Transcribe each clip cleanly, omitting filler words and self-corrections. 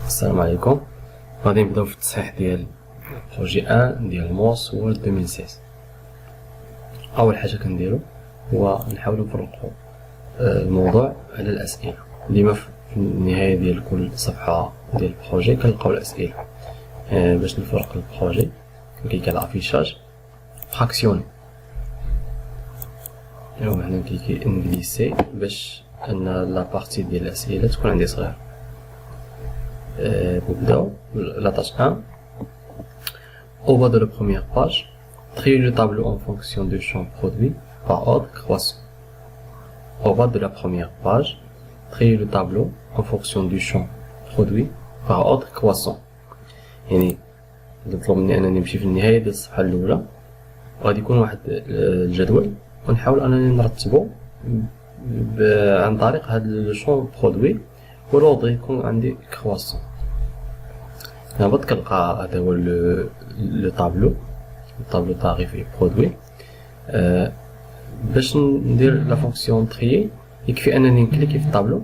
السلام عليكم. غادي نبداو في التصحيح ديال بروجي 1 ديال موس وورد 2016. اول حاجه كنديرو هو نحاولوا نفرقوا الموضوع على الاسئله. ديما في النهايه ديال كل صفحه ديال البروجي كنلقاو الاسئله باش نفرق البروجي. كنكليك على افيشاج فراكسيوني، ايوا هنا نكليكي انجليسي باش ان لا بارتي ديال الاسئله تكون عندي صغيره. نبداو la tâche 1. Au bas de la première page, trier le tableau en fonction du champ produit par ordre croissant. Au bas de la première page, trier le tableau en fonction du champ produit par ordre croissant. يعني نطلب مني انني نمشي في النهايه ديال الصفحه الاولى وغادي يكون واحد الجدول ونحاول انني نرتبو عن طريق هذا الشون برودوي والوضع يكون عندي كرواسون. هنا كنلقى هذا هو لو طابلو تاريف اي برودوي. باش ندير لا فونكسيون تريي يكفي انني نكليكي في الطابلو.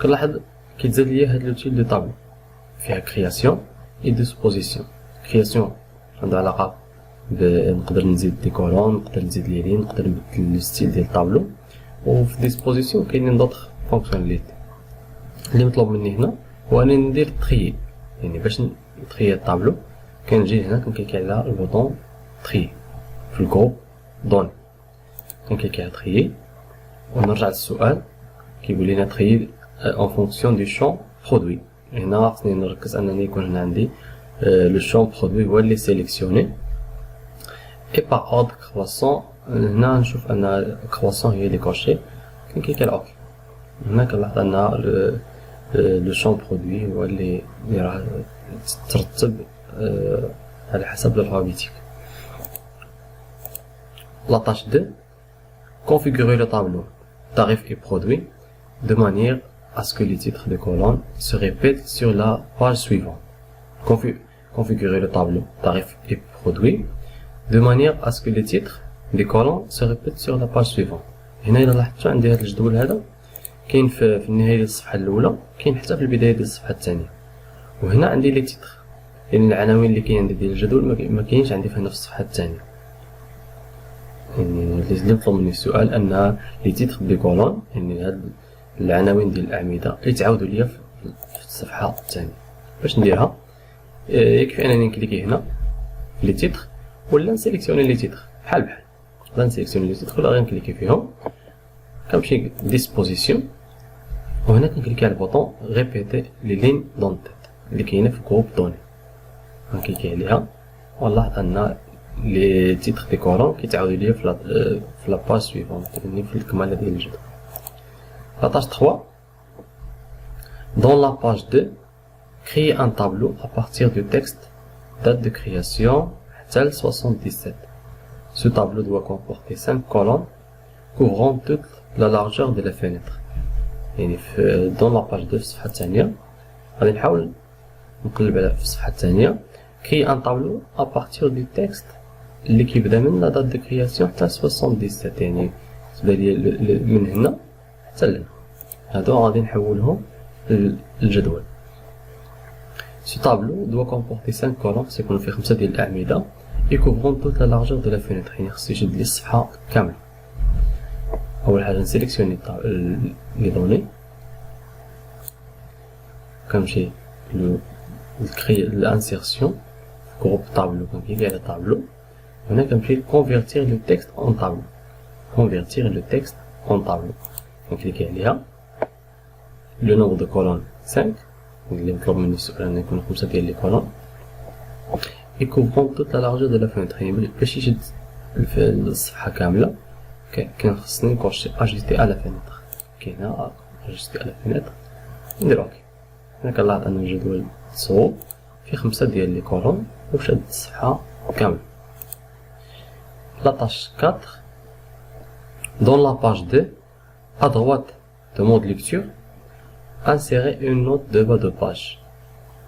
كنلاحظ كيتزاد ليا هاد لوتيل دو طابلو فيها كرياسيون اي ديسبوزيسيون. كرياسيون عندها علاقه نقدر نزيد دي كولون، نقدر نزيد لي لين، نقدر نبدل لو ستيل ديال الطابلو. وفي ديسبوزيسيون كاينين دوطخ فونكسيوناليتي. اللي مطلوب مني هنا هو انني ندير تريي، يعني باش نتريي الطابلو كنجي هنا كنكليكي على البوطون تريي في الجروب دوني، كنكليكي على تريي ونرجع للسؤال كيقول لنا تريي اون فونكسيون دو شون برودوي. هنا خصني نركز انني يكون هنا عندي لو شون برودوي هو اللي سيليكسيوني اي باغ اوردر كرواسون. هنا نشوف ان كرواسون هي ديكوشي، كنكليكي على اوكي. هنا كنلاحظ ان لو شون برودوي هو اللي راه ترتب على حسب الالفابيتيك. La tâche 2. Configurer le tableau tarif et produit de manière à ce que les titres de colonne se répètent sur la page suivante. Configurer le tableau tarif et produit de manière à ce que les titres des colonnes se répètent sur la page suivante. هنا إلا لاحظتوا عندي هذا الجدول هذا كاين في النهاية ديال الصفحة الأولى، كاين حتى في البداية ديال الصفحة الثانية. وهنا عندي لي تيتر، يعني العناوين اللي كاين عندي ديال الجدول ما كاينش عندي في الصفحة الثانية. يعني اللي مطلوب مني السؤال ان لي تيتر دي كولون، يعني هاد العناوين ديال الاعمده اللي تعاودوا ليا في الصفحه الثانيه. باش نديرها يكفي انني نكليكي هنا لي تيتر ولا نسيليكسيوني لي تيتر بحال لا نسيليكسيوني لي تيتر ولا غير نكليكي فيهم. كنمشي ديسبوزيسيون وهنا كنكليكي على البوطون ريبيتي لي لين دون تيت اللي كاينه في جروب دوني، كنكليكي عليها ونلاحظ ان لي تيتر دي كولون كيتعاودوا ليا في لاباج سويفونت، يعني في الكماله ديال الجدول. La tâche 3. Dans la page 2, créer un tableau à partir du texte date de création tel 77. Ce tableau doit comporter 5 colonnes couvrant toute la largeur de la fenêtre. يعني dans la page 2 في الصفحة الثانية غادي نحاول نقلب على في الصفحة الثانية. Créer un tableau à partir du texte اللي كيبدا من لا دات دو كرياسيون حتى 77، يعني تبدا لي من هنا حتى لهنا. هادو غادي نحولهم للجدول. Ce tableau doit comporter 5 colonnes، يكون فيه 5 ديال الأعمدة et couvrant toute la largeur de la fenêtre، يعني خصو يشد لي الصفحة كاملة. أول حاجة نسيليكسيوني لي دوني، كنمشي للانسيرسيون جروب طابلو، كنكليكي على طابلو. هنا كنمشي convertir le texte en tableau. Convertir le texte en tableau. كنكليكي عليها. Le nombre de colonnes 5 اللي مطلوب مني السؤال أن يكون 5 ديال لي كولون. Et couvrant toute la largeur de la fenêtre، يعني باش يشد الصفحة كاملة كان خصني نكوشي ajuster à la fenêtre. كاينة ajuster à la fenêtre ندير اوكي. هنا كنلاحظ أن الجدول تصوب فيه 5 ديال لي كولون وشد الصفحة كاملة. La tâche 4. Dans la page 2, à droite de mode lecture, insérez une note de bas de page.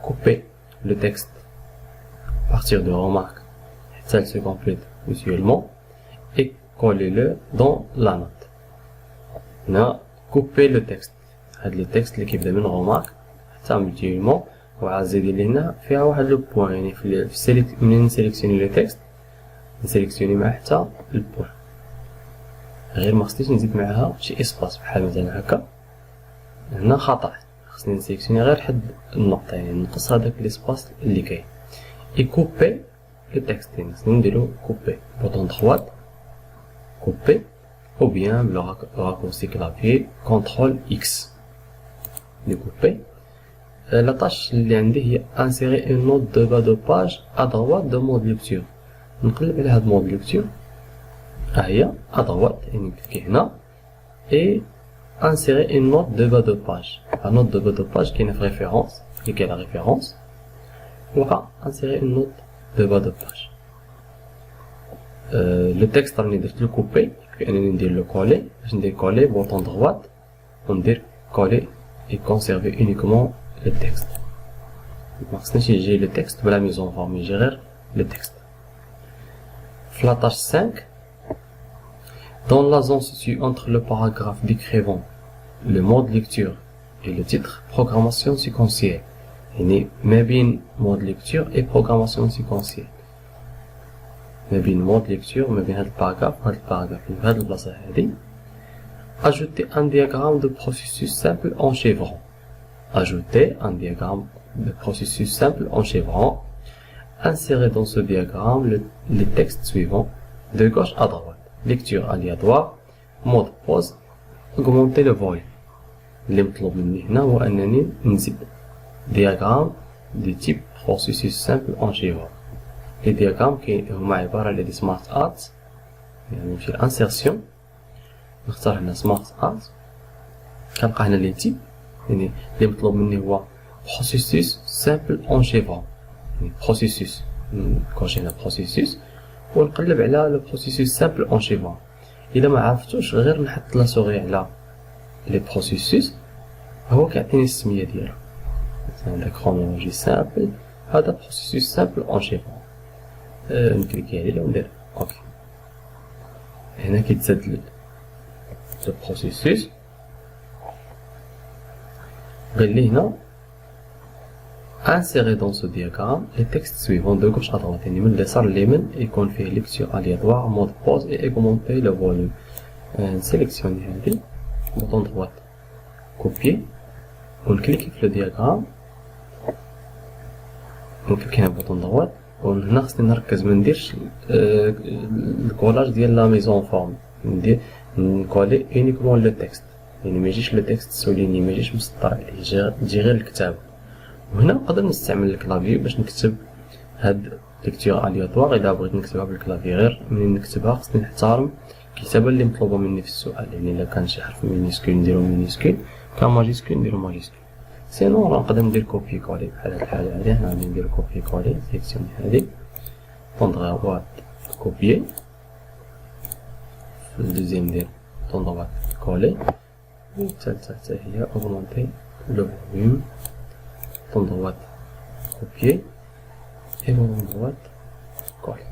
Coupez le texte à partir de remarques, celle se complète visuellement, et collez-le dans la note. Là, coupez le texte. هاد لي تكست اللي كيبدا من remarque حتى ميتيلمون وعاد زيدي لي هنا فيها واحد لو بوين يعني في منين نسيليكسيوني لو تكست نسيليكسيوني معاه حتى البوين غير ما خصنيش نزيد معاها شي اسباس بحال مثلا هكا هنا خطأ خصني نسيليكسيوني غير حد النقطة يعني نقص هذاك الاسباس اللي كاين اي كوبي لو تكست يعني خصني نديرو كوبي بوطون دروات كوبي ou bien le raccourci clavier CTRL X découper. La tâche اللي عندي هي insérer une note de bas de page à droite de mode lecture. نقلب على هاد mode lecture ها هي à droite يعني كي هنا et insérer une note de bas de page. La note de bas de page كاينه في référence cliquez la référence وها insérer une note de bas de page. Le texte راني درت له كوبي كأنني ندير لو كولي باش ندير كولي بوطون دغوات وندير كولي et conserver uniquement le texte. ما خصنيش يجي le texte بلا ميزون فورم يجي غير le texte. في la tâche 5 dans la zone située entre le paragraphe décrivant le mode lecture et le titre programmation séquentielle يعني ما بين mode lecture et programmation séquentielle ما بين مود ليكتور ما بين هاد الباراغراف وهاد الباراغراف في هاد البلاصة هادي ajouter un diagramme de processus simple en chevron ajouter un diagramme de processus simple en chevron insérer dans ce diagramme les textes suivants de gauche à droite lecture aléatoire mode pause augmenter le volume اللي مطلوب مني هنا هو انني نزيد diagramme de type processus simple en chevron les diagrammes هما عبارة على دي سمارت ارت يعني نمشي لانسيرسيون نختار هنا سمارت ارت كنلقى هنا لي تيب يعني اللي مطلوب مني هو بروسيسوس سامبل اون شيفرون يعني بروسيسوس نكوشي هنا بروسيسوس ونقلب على لو بروسيسوس سامبل اون شيفرون الا ما عرفتوش غير نحط لا سوغي على لي بروسيسوس هو كيعطيني السمية ديالو مثلا عندك كرونولوجي سامبل هذا بروسيسوس سامبل اون شيفرون نكليكي عليه وندير اوكي هنا كيتزاد لو بروسيسوس قال لي هنا insérer dans ce diagramme les textes suivants de gauche à droite يعني من اليسار لليمين يكون فيه lecture aléatoire mode pause et augmenter le volume نسيليكسيوني هادي بوطون droite copier ونكليكي في لو دياغرام ونكليكي هنا بوطون droite وهنا خصني نركز منديرش الكولاج ديال لا ميزون فورم ندير نكولي اونيكمون لو تكست يعني ميجيش لو تكست سوليني ميجيش مسطر عليه يجي غير الكتاب وهنا نقدر نستعمل الكلافي باش نكتب هاد ليكتور الياتوار الا بغيت نكتبها بالكلافي غير منين نكتبها خصني نحترم الكتابه اللي مطلوبه مني في السؤال يعني الا كان شي حرف مينيسكول نديرو مينيسكول كان ماجيسكول نديرو ماجيسكول سينون راه نقدر ندير كوبي كولي بحال هاد الحاله هادي هنا غادي ندير كوبي كولي سيكسيون هادي طوندغوات كوبيي في الدوزيام ندير طوندغوات كولي والثالثه حتى هي اوغمونتي لو فوليوم طوندغوات كوبيي اي طوندغوات كولي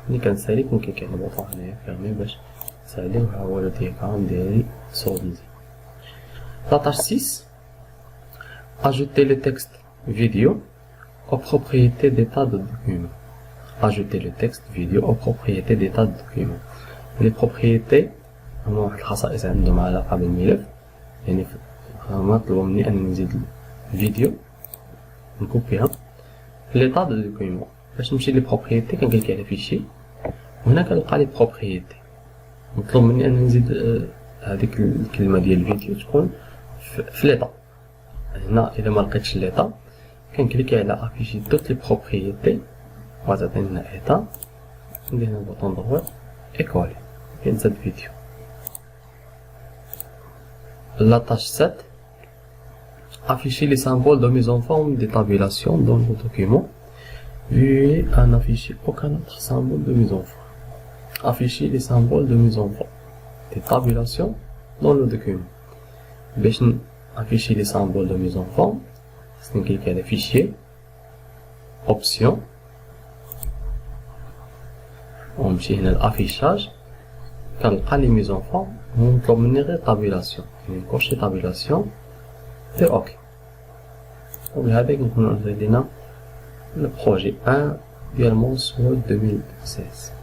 ملي كنسالي ممكن كاين بوطون هنايا فيرمي باش نساليو ها هو لو دياغرام ديالي صوب مزيان. لاطاج 6 ajouter le texte vidéo aux propriétés d'état de document. Ajouter le texte vidéo aux propriétés d'état de document. Les propriétés هما واحد الخصائص عندهم علاقة بالملف يعني هما طلبوا مني أنني نزيد الفيديو نكوبيها l'état de document باش نمشي لي بروبريتي كنكليكي على فيشي وهنا كنلقى لي بروبريتي مطلوب مني أنني نزيد هذيك الكلمة ديال الفيديو تكون في l'état هنا إذا ما لقيتش ليطا كنكليكي على افيشي دوت لي بروبريتي وغتعطيني هنا ايطا ندير هنا بوطون دوغوات ايكولي كنزاد فيديو. La tâche 7 afficher les symboles de mise en forme des tabulations dans le document. Veuillez n'afficher aucun autre symbole de mise en forme. Afficher les symboles de mise en forme des tabulations dans le document. Afficher les symboles de mise en forme, c'est un clic à les fichiers, options, on met l'affichage, quand les mises en forme, on peut mener tabulation, une coche tabulation, et OK. وبهذاك نكونوا انتهينا le projet 1 ديال Montswood 2016.